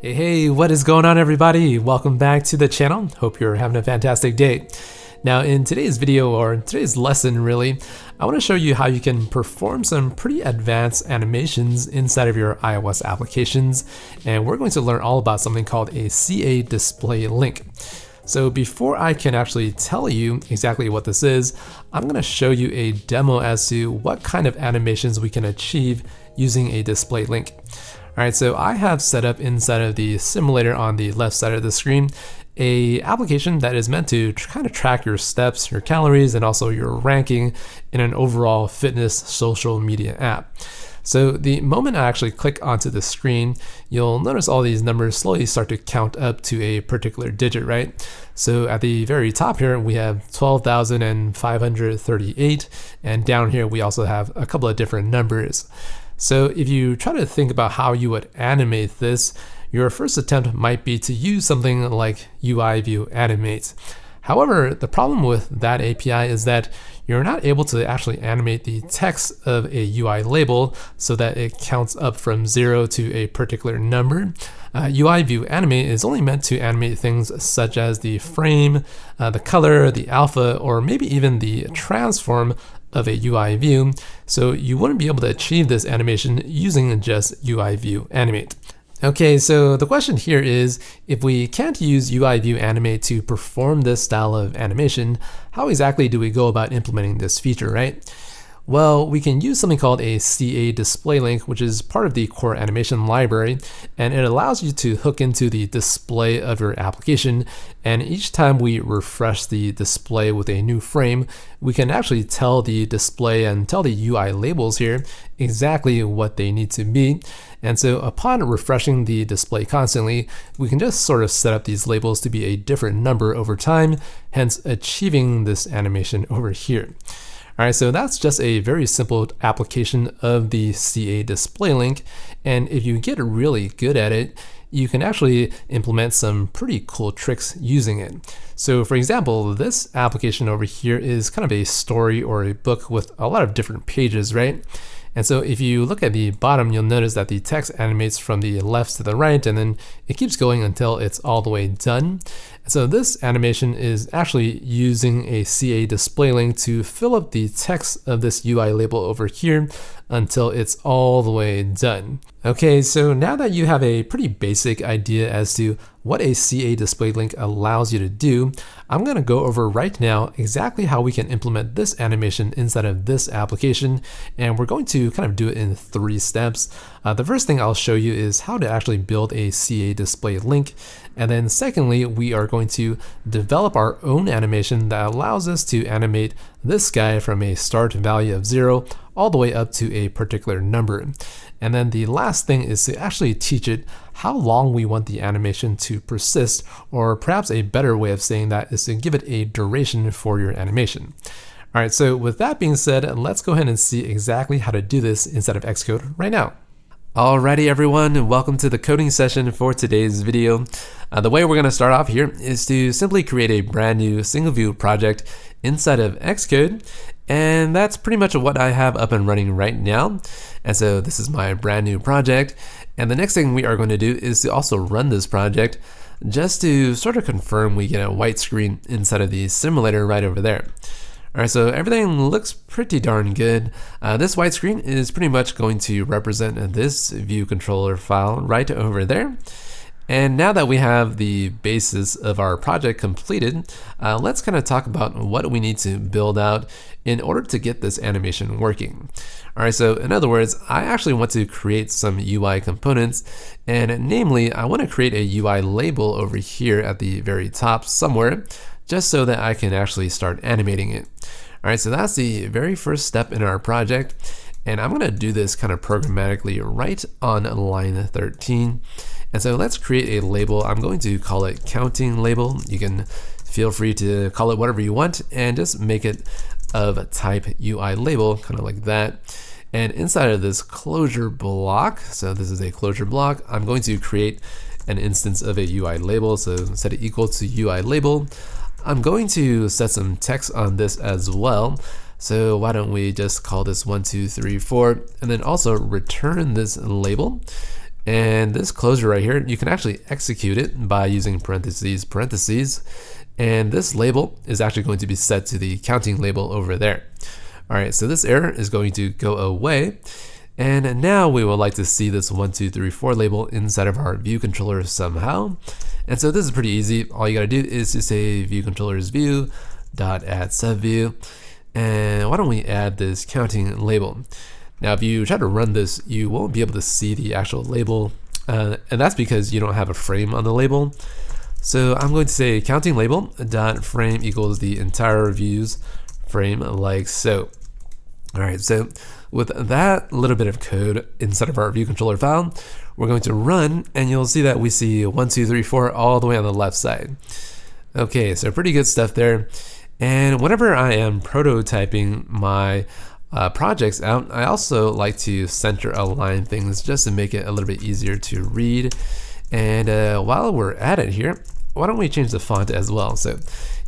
Hey, what is going on, everybody? Welcome back to the channel. Hope you're having a fantastic day. Now, in today's video, or today's lesson really, I want to show you how you can perform some pretty advanced animations inside of your iOS applications, and we're going to learn all about something called a CADisplayLink. So before I can actually tell you exactly what this is, I'm going to show you a demo as to what kind of animations we can achieve using a display link. Alright, so I have set up inside of the simulator on the left side of the screen a application that is meant to kind of track your steps, your calories, and also your ranking in an overall fitness social media app. So the moment I actually click onto the screen, you'll notice all these numbers slowly start to count up to a particular digit, right? So at the very top here, we have 12,538, and down here we also have a couple of different numbers. So if you try to think about how you would animate this, your first attempt might be to use something like UI View Animate. However, the problem with that API is that you're not able to actually animate the text of a UI label so that it counts up from 0 to a particular number. UI View Animate is only meant to animate things such as the frame, the color, the alpha, or maybe even the transform of a UI view, so you wouldn't be able to achieve this animation using just UI View Animate. Okay, so the question here is, if we can't use UI View Animate to perform this style of animation, how exactly do we go about implementing this feature, right? Well, we can use something called a CADisplayLink, which is part of the core animation library, and it allows you to hook into the display of your application, and each time we refresh the display with a new frame, we can actually tell the display and tell the UI labels here exactly what they need to be. And so upon refreshing the display constantly, we can just sort of set up these labels to be a different number over time, hence achieving this animation over here. Alright, so that's just a very simple application of the CADisplayLink, and if you get really good at it, you can actually implement some pretty cool tricks using it. So for example, this application over here is kind of a story or a book with a lot of different pages, right? And so if you look at the bottom, you'll notice that the text animates from the left to the right, and then it keeps going until it's all the way done. So this animation is actually using a CADisplayLink to fill up the text of this UI label over here until it's all the way done. Okay, so now that you have a pretty basic idea as to what a CADisplayLink allows you to do, I'm going to go over right now exactly how we can implement this animation inside of this application, and we're going to kind of do it in 3 steps. The first thing I'll show you is how to actually build a CADisplayLink, and then secondly, we are going to develop our own animation that allows us to animate this guy from a start value of 0 all the way up to a particular number. And then the last thing is to actually teach it how long we want the animation to persist, or perhaps a better way of saying that is to give it a duration for your animation. Alright, so with that being said, let's go ahead and see exactly how to do this inside of Xcode right now. Alrighty everyone, welcome to the coding session for today's video. The way we're going to start off here is to simply create a brand new single view project inside of Xcode, and that's pretty much what I have up and running right now. And so this is my brand new project, and the next thing we are going to do is to also run this project just to sort of confirm we get a white screen inside of the simulator right over there. Alright, so everything looks pretty darn good. This white screen is pretty much going to represent this view controller file right over there. And now that we have the basis of our project completed, let's kind of talk about what we need to build out in order to get this animation working. Alright, so in other words, I actually want to create some UI components, and namely, I want to create a UI label over here at the very top somewhere, just so that I can actually start animating it. Alright, so that's the very first step in our project, and I'm going to do this kind of programmatically right on line 13. And so let's create a label. I'm going to call it counting label. You can feel free to call it whatever you want, and just make it of type UI label, kind of like that. And inside of this closure block, so this is a closure block, I'm going to create an instance of a UI label. So set it equal to UI label. I'm going to set some text on this as well. So why don't we just call this 1, 2, 3, 4, and then also return this label. And this closure right here, you can actually execute it by using parentheses, and this label is actually going to be set to the counting label over there. All right, so this error is going to go away. And now we would like to see this 1, 2, 3, 4 label inside of our view controller somehow. And so this is pretty easy. All you gotta do is to say view controllers view dot add subview. And why don't we add this counting label? Now, if you try to run this, you won't be able to see the actual label. And that's because you don't have a frame on the label. So I'm going to say counting label dot frame equals the entire views frame like so. All right, so with that little bit of code inside of our view controller file, we're going to run, and you'll see that we see 1, 2, 3, 4 all the way on the left side. Okay, so pretty good stuff there. And whenever I am prototyping my projects out, I also like to center align things just to make it a little bit easier to read. And while we're at it here, why don't we change the font as well? So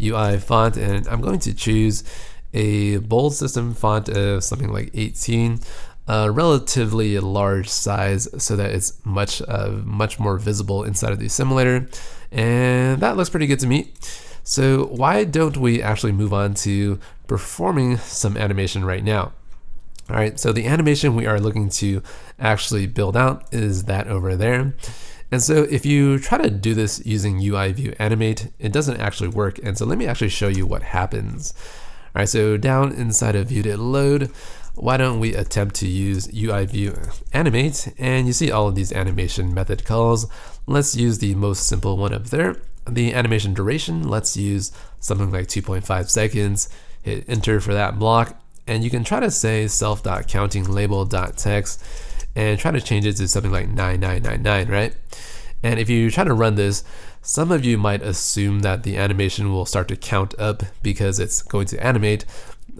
UI font, and I'm going to choose a bold system font of something like 18, relatively large size so that it's much more visible inside of the simulator. And that looks pretty good to me. So why don't we actually move on to performing some animation right now? All right, so the animation we are looking to actually build out is that over there. And so if you try to do this using UI view animate, it doesn't actually work. And so let me actually show you what happens. All right, so down inside of view.load, why don't we attempt to use UI view animate? And you see all of these animation method calls. Let's use the most simple one up there. The animation duration, let's use something like 2.5 seconds. Hit enter for that block. And you can try to say self.countinglabel.text and try to change it to something like 9999, right? And if you try to run this, some of you might assume that the animation will start to count up because it's going to animate,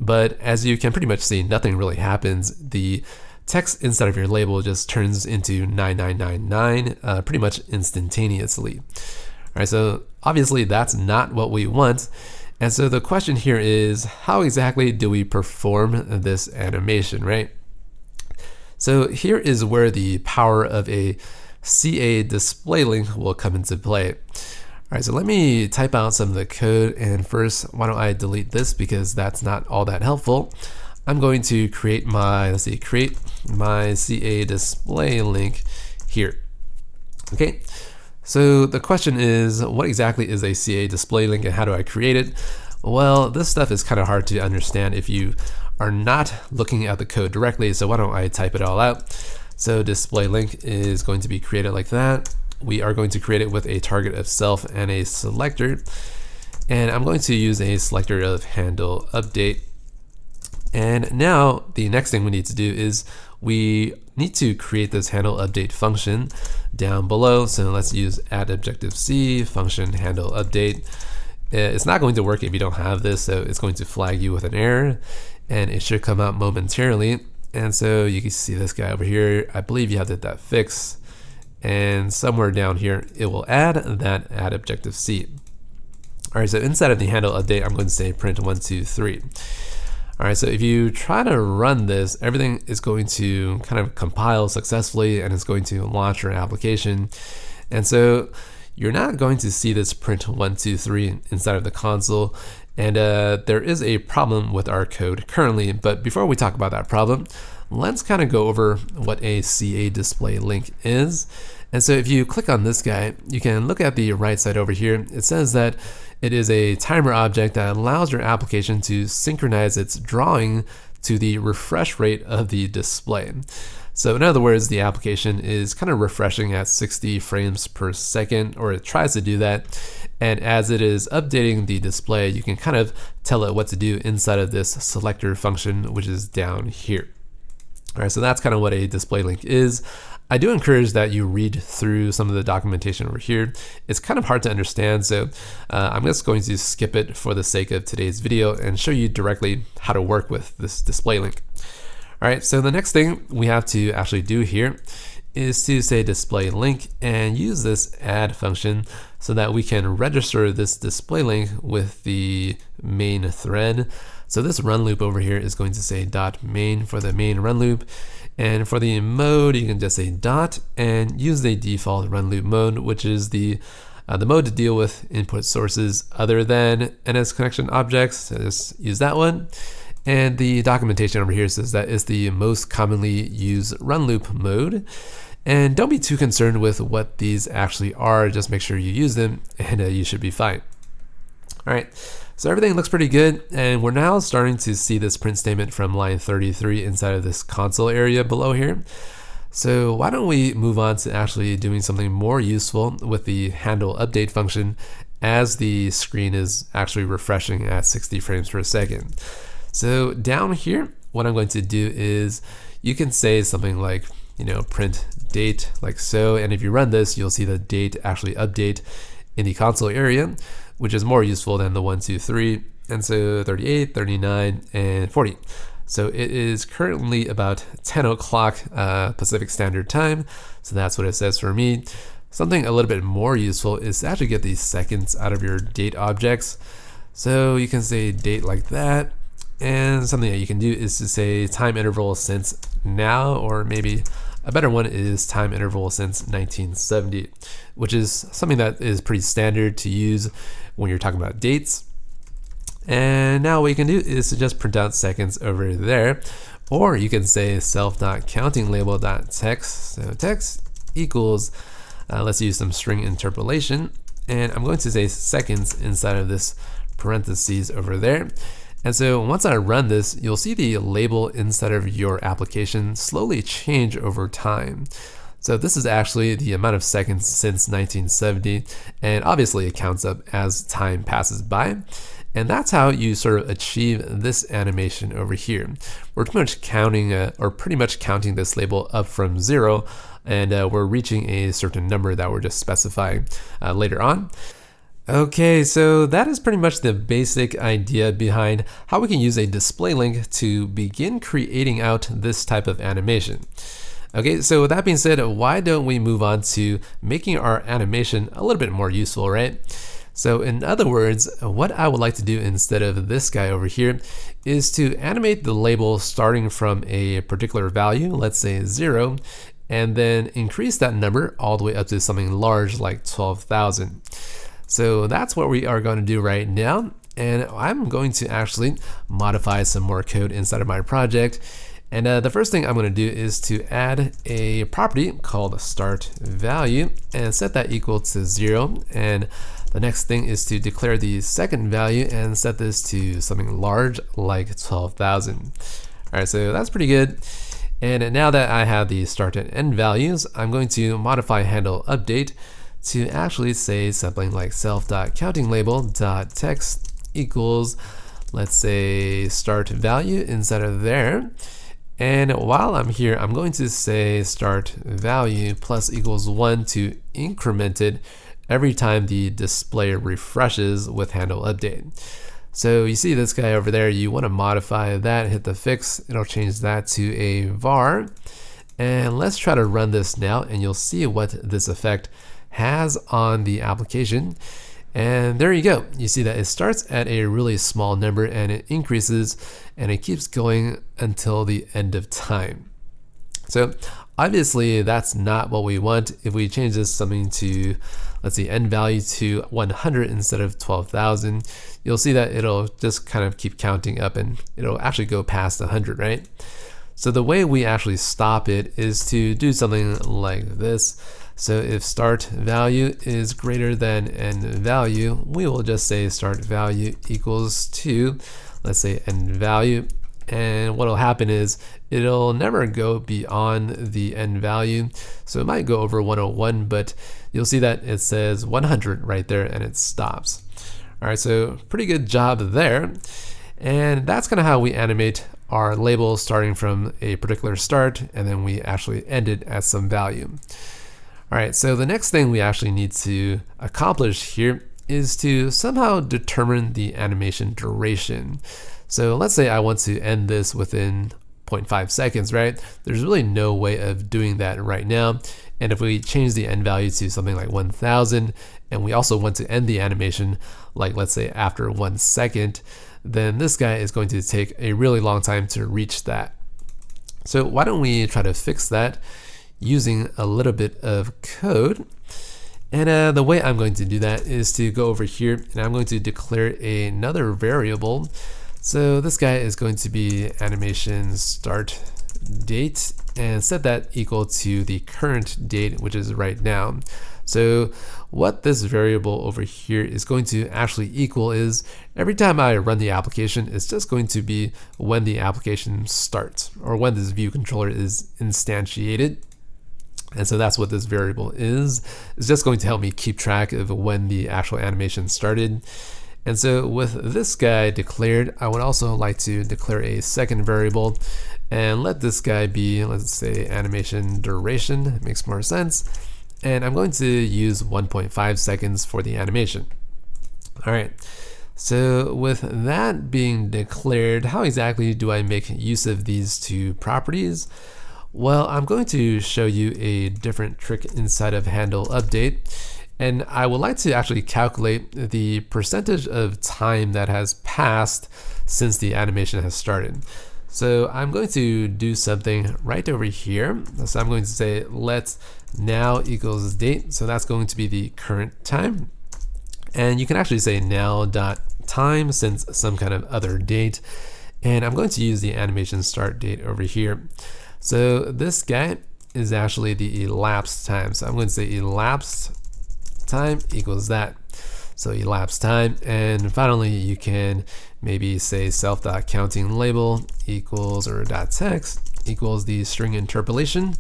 but as you can pretty much see, nothing really happens. The text inside of your label just turns into 9999 pretty much instantaneously. All right, so obviously that's not what we want. And so the question here is, how exactly do we perform this animation, right? So here is where the power of a CADisplayLink will come into play. All right, so let me type out some of the code, and first, why don't I delete this because that's not all that helpful. I'm going to create my, create my CADisplayLink here. Okay, so the question is, what exactly is a CADisplayLink and how do I create it? Well, this stuff is kind of hard to understand if you are not looking at the code directly, so why don't I type it all out? So display link is going to be created like that. We are going to create it with a target of self and a selector. And I'm going to use a selector of handle update. And now the next thing we need to do is we need to create this handle update function down below. So let's use add objective C function handle update. It's not going to work if you don't have this, so it's going to flag you with an error, and it should come out momentarily. And so you can see this guy over here. I believe you have that fix, and somewhere down here it will add that add objective C. All right, so inside of the handle update, I'm going to say print 1, 2, 3. All right, so if you try to run this, everything is going to kind of compile successfully, and it's going to launch your application. And so you're not going to see this print 1, 2, 3 inside of the console. And there is a problem with our code currently, but before we talk about that problem, let's kind of go over what a CADisplayLink is. And so if you click on this guy, you can look at the right side over here. It says that it is a timer object that allows your application to synchronize its drawing to the refresh rate of the display. So in other words, the application is kind of refreshing at 60 frames per second, or it tries to do that. And as it is updating the display, you can kind of tell it what to do inside of this selector function, which is down here. All right, so that's kind of what a display link is. I do encourage that you read through some of the documentation over here. It's kind of hard to understand, so I'm just going to skip it for the sake of today's video and show you directly how to work with this display link. All right, so the next thing we have to actually do here is to say display link and use this add function so that we can register this display link with the main thread. So this run loop over here is going to say .main for the main run loop. And for the mode, you can just say dot and use the default run loop mode, which is the mode to deal with input sources other than NS connection objects. So just use that one. And the documentation over here says that it's the most commonly used run loop mode. And don't be too concerned with what these actually are. Just make sure you use them and you should be fine. All right, so everything looks pretty good. And we're now starting to see this print statement from line 33 inside of this console area below here. So why don't we move on to actually doing something more useful with the handle update function as the screen is actually refreshing at 60 frames per second. So down here, what I'm going to do is you can say something like, print date like so. And if you run this, you'll see the date actually update in the console area, which is more useful than the 1, 2, 3. And so 38, 39, and 40. So it is currently about 10 o'clock Pacific Standard Time. So that's what it says for me. Something a little bit more useful is to actually get these seconds out of your date objects. So you can say date like that. And something that you can do is to say time interval since now, or maybe a better one is time interval since 1970, which is something that is pretty standard to use when you're talking about dates. And now what you can do is to just print out seconds over there, or you can say self.countinglabel.text. So text equals, let's use some string interpolation, and I'm going to say seconds inside of this parentheses over there. And so once I run this, you'll see the label inside of your application slowly change over time. So this is actually the amount of seconds since 1970, and obviously it counts up as time passes by. And that's how you sort of achieve this animation over here. We're pretty much counting this label up from 0, and we're reaching a certain number that we're just specifying later on. Okay, so that is pretty much the basic idea behind how we can use a display link to begin creating out this type of animation. Okay, so with that being said, why don't we move on to making our animation a little bit more useful, right? So in other words, what I would like to do instead of this guy over here is to animate the label starting from a particular value, let's say 0, and then increase that number all the way up to something large like 12,000. So that's what we are going to do right now. And I'm going to actually modify some more code inside of my project. And the first thing I'm going to do is to add a property called start value and set that equal to 0. And the next thing is to declare the second value and set this to something large like 12,000. All right, so that's pretty good. And now that I have the start and end values, I'm going to modify handle update to actually say something like self.countinglabel.text equals, let's say, start value inside of there. And while I'm here, I'm going to say start value plus equals 1 to increment it every time the display refreshes with handle update. So you see this guy over there, you want to modify that, hit the fix, it'll change that to a var. And let's try to run this now, and you'll see what this effect has on the application. And there you go. You see that it starts at a really small number and it increases and it keeps going until the end of time. So obviously that's not what we want. If we change this something to, let's see, end value to 100 instead of 12,000, you'll see that it'll just kind of keep counting up and it'll actually go past 100, right? So the way we actually stop it is to do something like this. So if start value is greater than end value, we will just say start value equals to, let's say, end value. And what will happen is it'll never go beyond the end value. So it might go over 101, but you'll see that it says 100 right there and it stops. All right, so pretty good job there. And that's kind of how we animate our label starting from a particular start, and then we actually end it at some value. All right, so the next thing we actually need to accomplish here is to somehow determine the animation duration. So let's say I want to end this within 0.5 seconds, right? There's really no way of doing that right now. And if we change the end value to something like 1000, and we also want to end the animation, like let's say after 1 second, then this guy is going to take a really long time to reach that. So why don't we try to fix that using a little bit of code. And the way I'm going to do that is to go over here and I'm going to declare another variable. So this guy is going to be animation start date and set that equal to the current date, which is right now. So what this variable over here is going to actually equal is every time I run the application, it's just going to be when the application starts or when this view controller is instantiated. And so that's what this variable is. It's just going to help me keep track of when the actual animation started. And so with this guy declared, I would also like to declare a second variable and let this guy be, let's say, animation duration. It makes more sense. And I'm going to use 1.5 seconds for the animation. All right. So with that being declared, how exactly do I make use of these two properties? Well, I'm going to show you a different trick inside of handle update, and I would like to actually calculate the percentage of time that has passed since the animation has started. So I'm going to do something right over here. So I'm going to say let now equals date. So that's going to be the current time. And you can actually say now dot time since some kind of other date. And I'm going to use the animation start date over here. So this guy is actually the elapsed time. So I'm going to say elapsed time equals that. So elapsed time. And finally, you can maybe say self.counting label equals or .text equals the string interpolation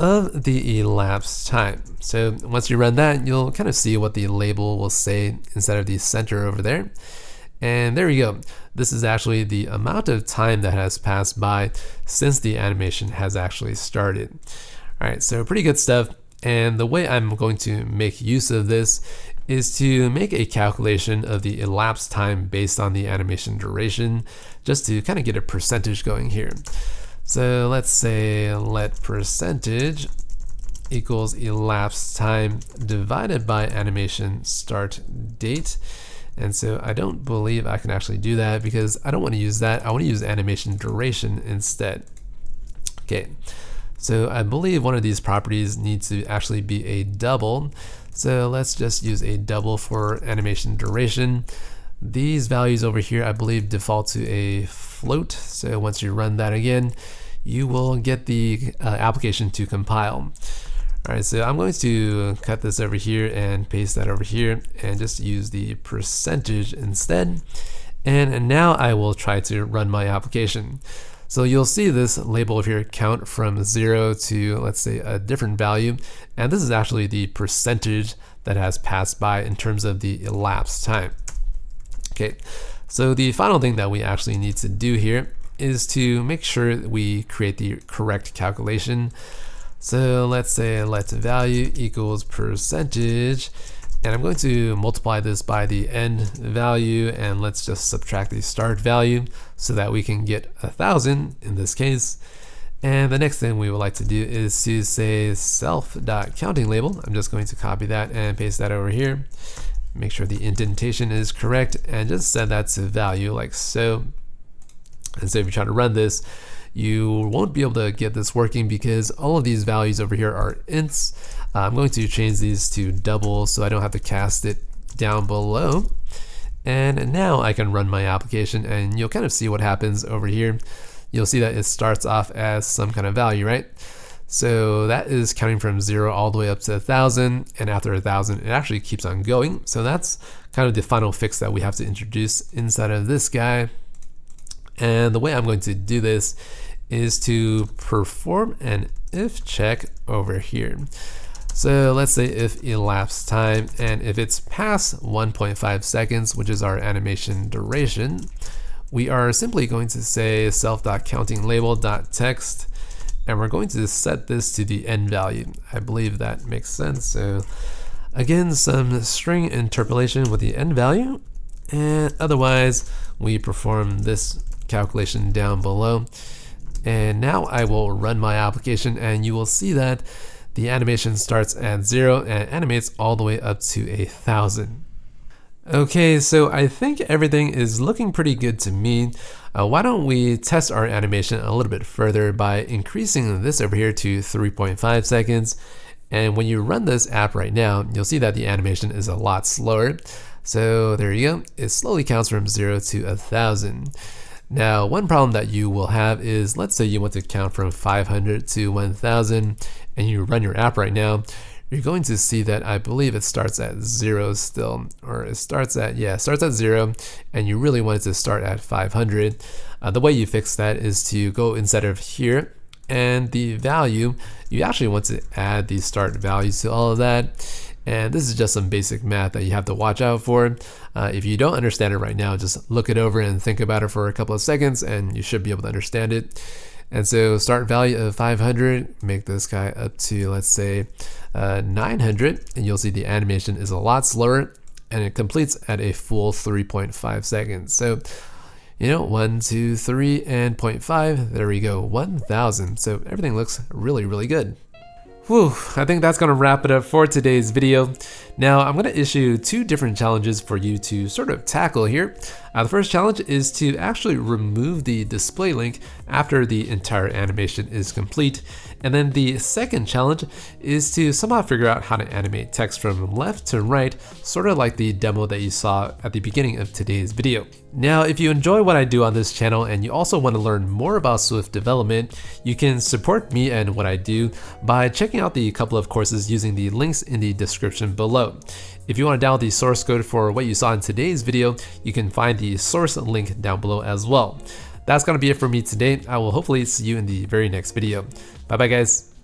of the elapsed time. So once you run that, you'll kind of see what the label will say instead of the center over there. And there you go. This is actually the amount of time that has passed by since the animation has actually started. All right, so pretty good stuff. And the way I'm going to make use of this is to make a calculation of the elapsed time based on the animation duration, just to kind of get a percentage going here. So let's say let percentage equals elapsed time divided by animation start date. And so I don't believe I can actually do that because I don't want to use that. I want to use animation duration instead. Okay, so I believe one of these properties needs to actually be a double. So let's just use a double for animation duration. These values over here, I believe, default to a float. So once you run that again, you will get the application to compile. All right, so I'm going to cut this over here and paste that over here and just use the percentage instead. And now I will try to run my application. So you'll see this label over here count from 0 to, let's say, a different value. And this is actually the percentage that has passed by in terms of the elapsed time. Okay, so the final thing that we actually need to do here is to make sure that we create the correct calculation. So let's say let value equals percentage, and I'm going to multiply this by the end value, and let's just subtract the start value so that we can get 1,000 in this case. And the next thing we would like to do is to say self.counting label. I'm just going to copy that and paste that over here. Make sure the indentation is correct and just set that to value like so. And so if you try to run this, you won't be able to get this working because all of these values over here are ints. I'm going to change these to double so I don't have to cast it down below. And now I can run my application and you'll kind of see what happens over here. You'll see that it starts off as some kind of value, right? So that is counting from 0 all the way up to 1,000, and after 1,000 it actually keeps on going. So that's kind of the final fix that we have to introduce inside of this guy. And the way I'm going to do this is to perform an if check over here. So let's say if elapsed time, and if it's past 1.5 seconds, which is our animation duration, we are simply going to say self.countinglabel.text, and we're going to set this to the end value. I believe that makes sense. So again, some string interpolation with the end value, and otherwise we perform this calculation down below. And now I will run my application and you will see that the animation starts at 0 and animates all the way up to 1,000. Okay, so I think everything is looking pretty good to me. Why don't we test our animation a little bit further by increasing this over here to 3.5 seconds. And when you run this app right now, you'll see that the animation is a lot slower. So there you go. It slowly counts from 0 to 1,000. Now, one problem that you will have is, let's say you want to count from 500 to 1,000 and you run your app right now. You're going to see that I believe it starts at 0 still, or it starts at 0, and you really want it to start at 500. The way you fix that is to go inside of here, and the value, you actually want to add the start value to all of that. And this is just some basic math that you have to watch out for. If you don't understand it right now, just look it over and think about it for a couple of seconds and you should be able to understand it. And so start value of 500, make this guy up to, let's say, 900, and you'll see the animation is a lot slower and it completes at a full 3.5 seconds. So, 1, 2, 3, and 0.5, there we go, 1,000. So everything looks really, really good. Whew, I think that's going to wrap it up for today's video. Now I'm going to issue 2 different challenges for you to sort of tackle here. The first challenge is to actually remove the display link after the entire animation is complete. And then the second challenge is to somehow figure out how to animate text from left to right, sort of like the demo that you saw at the beginning of today's video. Now, if you enjoy what I do on this channel and you also want to learn more about Swift development, you can support me and what I do by checking out the couple of courses using the links in the description below. If you want to download the source code for what you saw in today's video, you can find the source link down below as well. That's going to be it for me today. I will hopefully see you in the very next video. Bye bye guys.